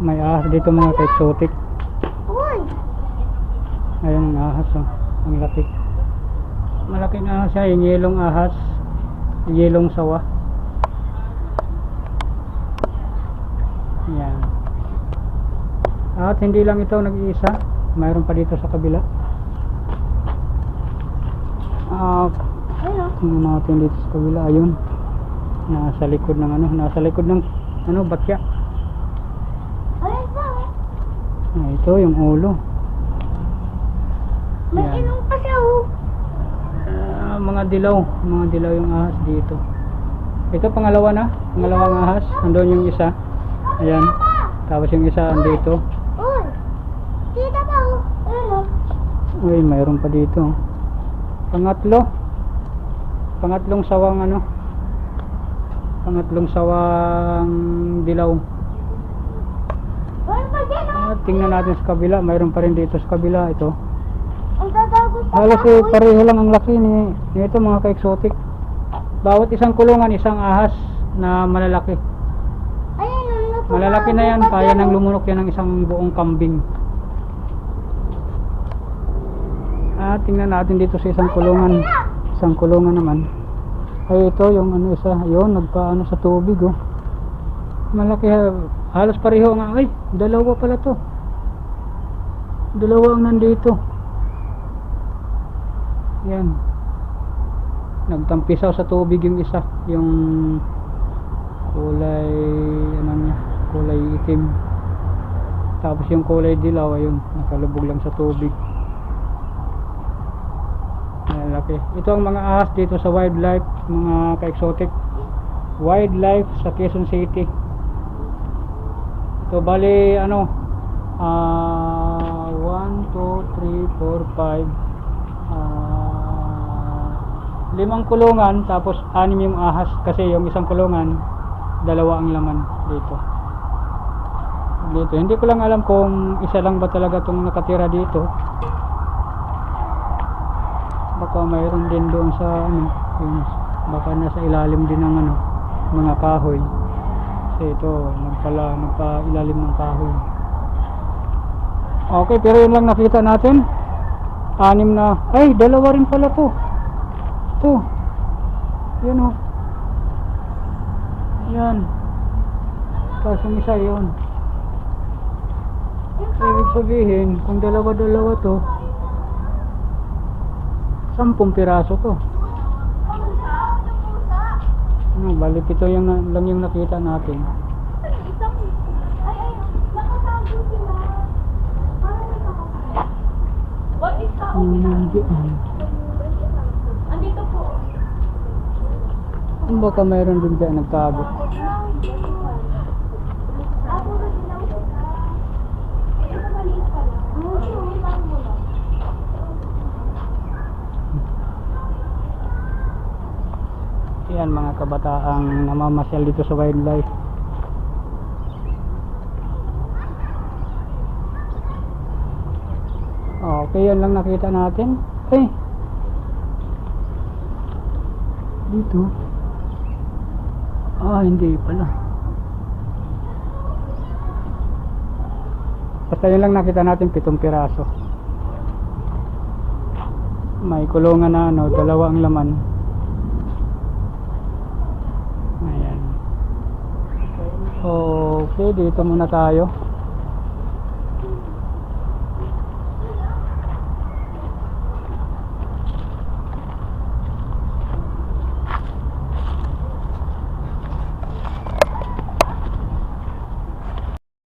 May ahas dito mga ka-exotic. Uy! Ayun ang ahas, oh. Ang laki. Malaking ahas siya, yung yelong ahas. Yelong sawa. Yan. At hindi lang ito nag-iisa. Mayroon pa dito sa kabila. Ayun. Tingnan natin dito sa kabila. Ayun. Nasa likod ng ano. Nasa likod ng ano, batya. Ayun pa. Ito yung ulo. May Yan. ilong pa siya, oh. Mga dilaw yung ahas dito. Ito pangalawa na, pangalawang ahas. Andun yung isa. Ayan. Tapos yung isa andito. Uy! Kita pa, oh. Ayun, oh. Uy, mayroon pa dito. Pangatlong sawang ano. Pangatlong sawang dilaw. Ayun pa dyan, oh. Tingnan natin sa kabila, mayroon pa rin dito sa kabila ito. Ang tatagos pa Halos siya, uy. pareho lang ang laki ni ito mga ka-exotic. Bawat isang kulungan, isang ahas na malalaki. Ayun, oh. Malalaki na yan, kaya nang lumunok yan ng isang buong kambing. Tingnan natin dito sa isang kulungan. Isang kulungan naman. Ay ito yung ano isa, ayun, nagpaano sa tubig, oh. Malaki, halos pareho nga. Ay, dalawa pala to. Dalawa ang nandito. Yan. Nagtampisaw sa tubig yung isa, yung kulay ano niya, kulay itim. Tapos yung kulay dilaw ayun, nakalubog lang sa tubig. Ayan, laki. Ito ang mga ahas dito sa wildlife, mga ka-exotic wildlife sa Quezon City. Ito bali ano, 1, 2, 3, 4, 5, 5 kulungan, tapos 6 yung ahas, kasi yung isang kulungan 2 ang laman dito. Hindi ko lang alam kung isa lang ba talaga itong nakatira dito. Baka mayroon din doon sa ano, baka nasa ilalim din ng ano, mga kahoy. Kasi ito nagpa-ilalim ng kahoy. Okay, pero yun lang nakita natin. 6 na. Ay, 2 rin pala to. Ito. Yan, oh. Yan. Tapos yung isa yun. Ibig sabihin, kung 2 to, 10 piraso to. Bali 7 lang yung nakita natin. Andito po. Baka mayroon din dyan nagtago. Yan mga kabataang namamasyal dito sa wildlife. Okay, yan lang nakita natin. Dito. Hindi pala. Basta yun lang nakita natin, 7 piraso. May kulungan na ano, 2 ang laman. Ayan. Okay, dito muna tayo.